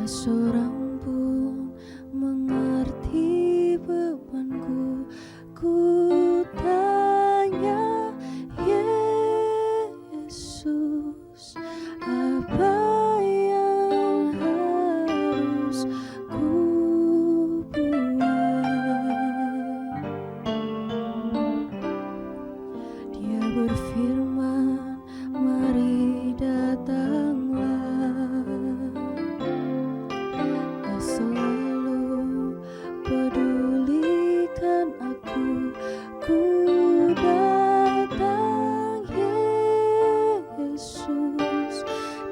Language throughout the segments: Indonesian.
seorang pun mengerti bebanku. Ku tanya Yesus, apa yang harus ku buat? Dia berfirman, mari datanglah. Dia selalu pedulikan aku. Ku datang Yesus,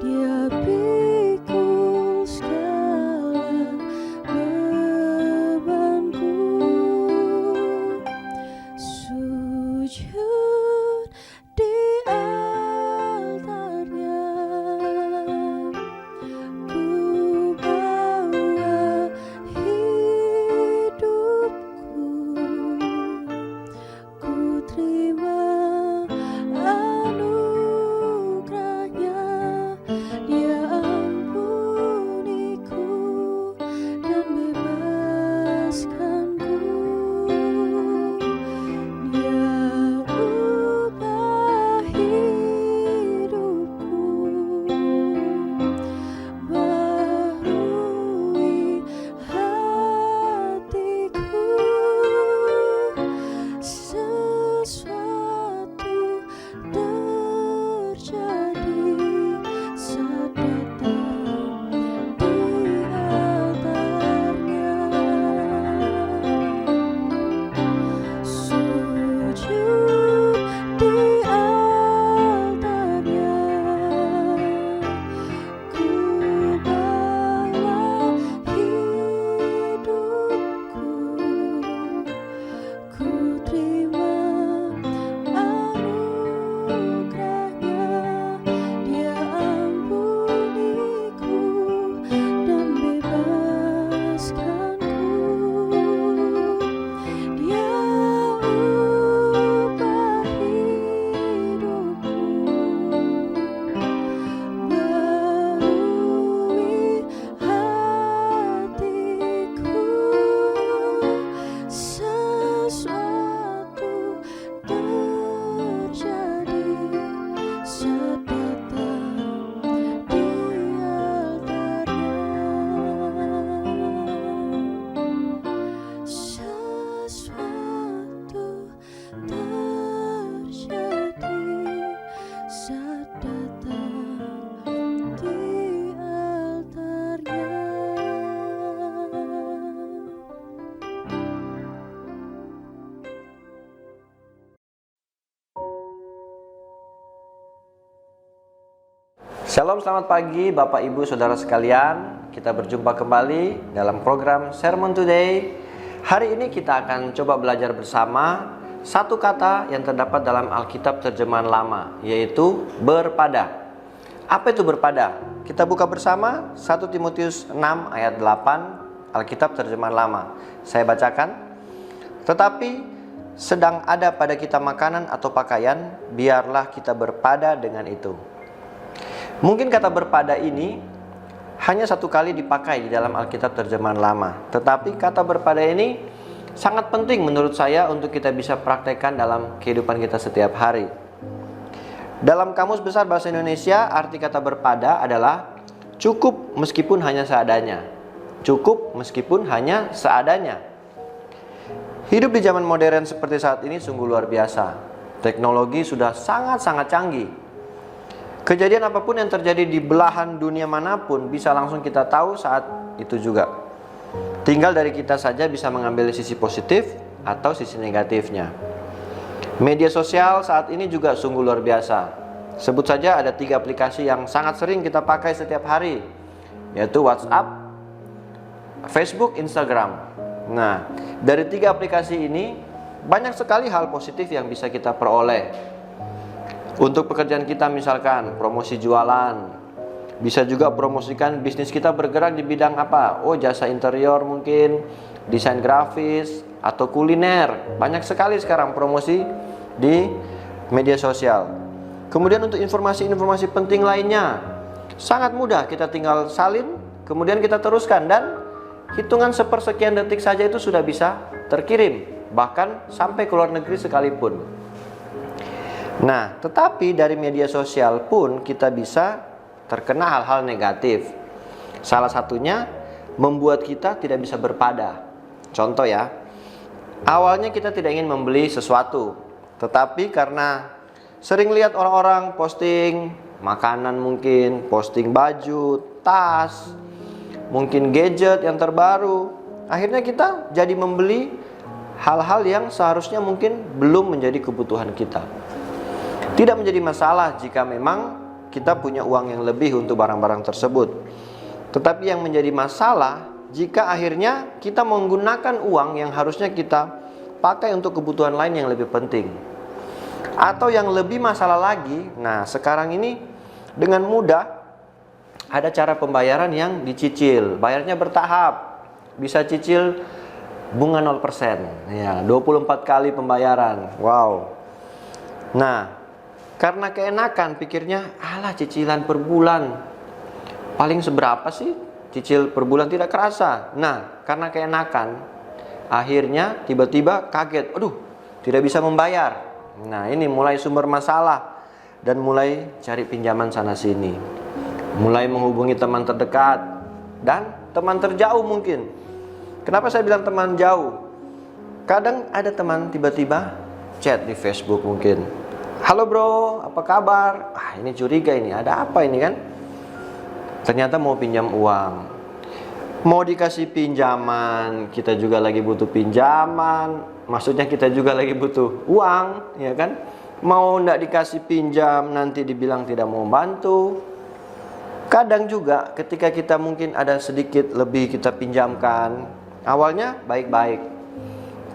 Dia pikul segala bebanku. Sujud di altarnya, ku bawa hidupku. Ku terima anugerahnya, Dia ampuniku dan bebaskanku. Dia ubah hidupku, barui hatiku. Sesuatu terjadi saat datang di altarnya. Sujud di altarnya, ku bawa hidupku. Ku terima anugerahnya, Dia ampuniku dan bebaskanku. Dia ubah hidupku, barui hatiku. Sesuatu terjadi saat datang di altarnya. Sesuatu terjadi saat datang di altarnya. Shalom, selamat pagi Bapak Ibu Saudara sekalian. Kita berjumpa kembali dalam program Sermon Today. Hari ini kita akan coba belajar bersama satu kata yang terdapat dalam Alkitab terjemahan lama, yaitu berpada. Apa itu berpada? Kita buka bersama 1 Timotius 6 ayat 8 Alkitab terjemahan lama. Saya bacakan. Tetapi sedang ada pada kita makanan atau pakaian, biarlah kita berpada dengan itu. Mungkin kata berpada ini hanya satu kali dipakai di dalam Alkitab terjemahan lama. Tetapi kata berpada ini sangat penting menurut saya untuk kita bisa praktekkan dalam kehidupan kita setiap hari. Dalam Kamus Besar Bahasa Indonesia, arti kata berpada adalah cukup meskipun hanya seadanya. Cukup meskipun hanya seadanya. Hidup di zaman modern seperti saat ini sungguh luar biasa. Teknologi sudah sangat-sangat canggih. Kejadian apapun yang terjadi di belahan dunia manapun bisa langsung kita tahu saat itu juga. Tinggal dari kita saja bisa mengambil sisi positif atau sisi negatifnya. Media sosial saat ini juga sungguh luar biasa. Sebut saja ada 3 aplikasi yang sangat sering kita pakai setiap hari, yaitu WhatsApp, Facebook, Instagram. Nah, dari 3 aplikasi ini banyak sekali hal positif yang bisa kita peroleh. Untuk pekerjaan kita misalkan promosi jualan, bisa juga promosikan bisnis kita bergerak di bidang apa? Oh, jasa interior mungkin, desain grafis, atau kuliner. Banyak sekali sekarang promosi di media sosial. Kemudian untuk informasi-informasi penting lainnya, sangat mudah, kita tinggal salin kemudian kita teruskan dan hitungan sepersekian detik saja itu sudah bisa terkirim, bahkan sampai ke luar negeri sekalipun. Nah, tetapi dari media sosial pun kita bisa terkena hal-hal negatif. Salah satunya membuat kita tidak bisa berpada. Contoh ya, awalnya kita tidak ingin membeli sesuatu, tetapi karena sering lihat orang-orang posting makanan, mungkin posting baju, tas, mungkin gadget yang terbaru, akhirnya kita jadi membeli hal-hal yang seharusnya mungkin belum menjadi kebutuhan kita. Tidak menjadi masalah jika memang kita punya uang yang lebih untuk barang-barang tersebut. Tetapi yang menjadi masalah jika akhirnya kita menggunakan uang yang harusnya kita pakai untuk kebutuhan lain yang lebih penting. Atau yang lebih masalah lagi, nah sekarang ini dengan mudah ada cara pembayaran yang dicicil, bayarnya bertahap. Bisa cicil bunga 0%, ya, 24 kali pembayaran. Wow. Nah, karena keenakan pikirnya, alah cicilan per bulan paling seberapa sih? Cicil per bulan tidak kerasa. Nah, karena keenakan, akhirnya tiba-tiba kaget, aduh, tidak bisa membayar. Nah, ini mulai sumber masalah dan mulai cari pinjaman sana sini. Mulai menghubungi teman terdekat dan teman terjauh mungkin. Kenapa saya bilang teman jauh? Kadang ada teman tiba-tiba chat di Facebook mungkin. Halo bro, apa kabar? Ah, ini curiga ini, ada apa ini kan? Ternyata mau pinjam uang. Mau dikasih pinjaman, kita juga lagi butuh pinjaman. Maksudnya kita juga lagi butuh uang, ya kan? Mau ndak dikasih pinjam, nanti dibilang tidak mau bantu. Kadang juga ketika kita mungkin ada sedikit lebih kita pinjamkan, awalnya baik-baik.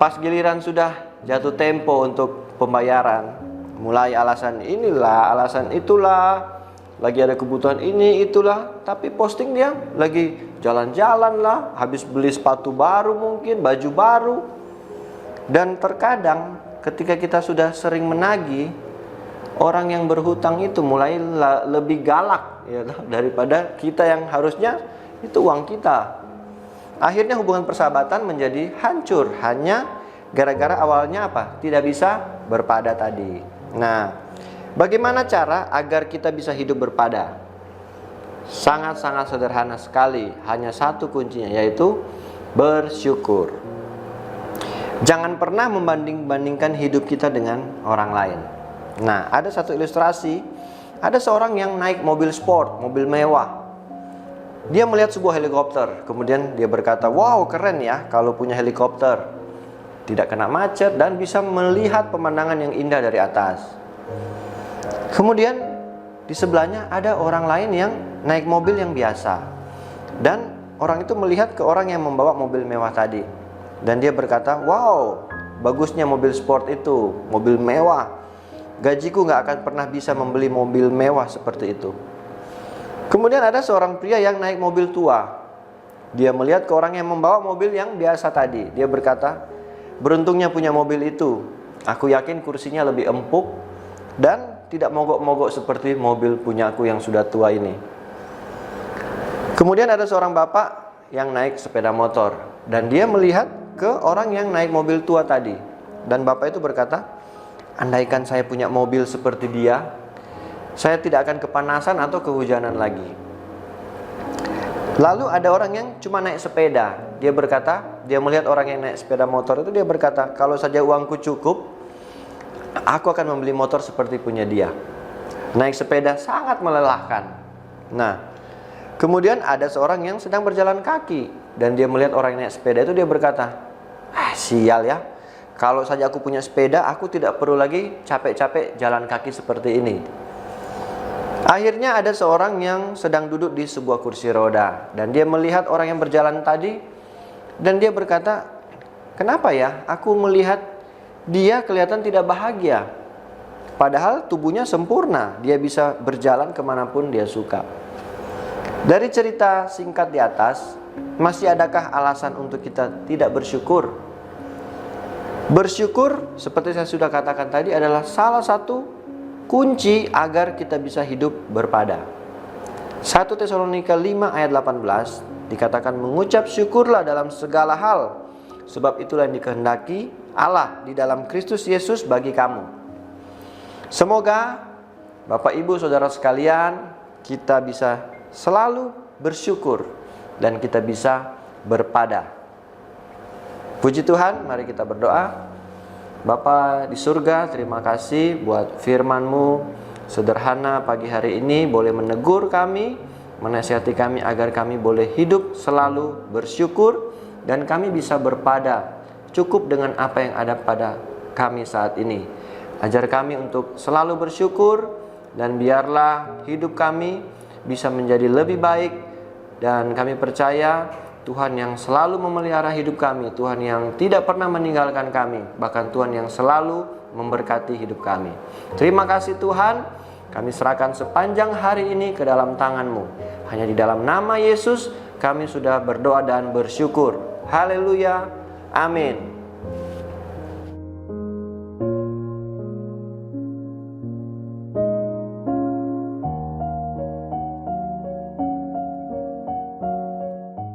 Pas giliran sudah jatuh tempo untuk pembayaran, mulai alasan inilah, alasan itulah, lagi ada kebutuhan ini itulah, tapi posting dia lagi jalan-jalan lah, habis beli sepatu baru mungkin, baju baru. Dan terkadang ketika kita sudah sering menagih, orang yang berhutang itu mulai lebih galak ya, daripada kita yang harusnya itu uang kita. Akhirnya hubungan persahabatan menjadi hancur hanya gara-gara awalnya apa? Tidak bisa berpada tadi. Nah, bagaimana cara agar kita bisa hidup berpada? Sangat-sangat sederhana sekali, hanya satu kuncinya, yaitu bersyukur. Jangan pernah membanding-bandingkan hidup kita dengan orang lain. Nah, ada satu ilustrasi, ada seorang yang naik mobil sport, mobil mewah. Dia melihat sebuah helikopter, kemudian dia berkata, wow keren ya kalau punya helikopter. Tidak kena macet dan bisa melihat pemandangan yang indah dari atas. Kemudian di sebelahnya ada orang lain yang naik mobil yang biasa. Dan orang itu melihat ke orang yang membawa mobil mewah tadi. Dan dia berkata, wow bagusnya mobil sport itu, mobil mewah. Gajiku gak akan pernah bisa membeli mobil mewah seperti itu. Kemudian ada seorang pria yang naik mobil tua. Dia melihat ke orang yang membawa mobil yang biasa tadi. Dia berkata, beruntungnya punya mobil itu. Aku yakin kursinya lebih empuk dan tidak mogok-mogok seperti mobil punyaku yang sudah tua ini. Kemudian ada seorang bapak yang naik sepeda motor. Dan dia melihat ke orang yang naik mobil tua tadi. Dan bapak itu berkata, andaikan saya punya mobil seperti dia, saya tidak akan kepanasan atau kehujanan lagi. Lalu ada orang yang cuma naik sepeda. Dia berkata, dia melihat orang yang naik sepeda motor itu, dia berkata, kalau saja uangku cukup, aku akan membeli motor seperti punya dia. Naik sepeda sangat melelahkan. Nah, kemudian ada seorang yang sedang berjalan kaki. Dan dia melihat orang yang naik sepeda itu, dia berkata, sial ya, kalau saja aku punya sepeda, aku tidak perlu lagi capek-capek jalan kaki seperti ini. Akhirnya ada seorang yang sedang duduk di sebuah kursi roda. Dan dia melihat orang yang berjalan tadi. Dan dia berkata, kenapa ya aku melihat dia kelihatan tidak bahagia. Padahal tubuhnya sempurna, dia bisa berjalan kemanapun dia suka. Dari cerita singkat di atas, masih adakah alasan untuk kita tidak bersyukur? Bersyukur, seperti saya sudah katakan tadi, adalah salah satu kunci agar kita bisa hidup berpada. 1 Tesalonika 5 ayat 18 dikatakan, mengucap syukurlah dalam segala hal, sebab itulah yang dikehendaki Allah di dalam Kristus Yesus bagi kamu. Semoga Bapak Ibu Saudara sekalian, kita bisa selalu bersyukur dan kita bisa berpada. Puji Tuhan, mari kita berdoa. Bapa di surga, terima kasih buat firman-Mu sederhana pagi hari ini, boleh menegur kami, menasihati kami agar kami boleh hidup selalu bersyukur dan kami bisa berpada cukup dengan apa yang ada pada kami saat ini. Ajar kami untuk selalu bersyukur dan biarlah hidup kami bisa menjadi lebih baik, dan kami percaya Tuhan yang selalu memelihara hidup kami, Tuhan yang tidak pernah meninggalkan kami, bahkan Tuhan yang selalu memberkati hidup kami. Terima kasih Tuhan, kami serahkan sepanjang hari ini ke dalam tangan-Mu. Hanya di dalam nama Yesus kami sudah berdoa dan bersyukur. Haleluya, amin.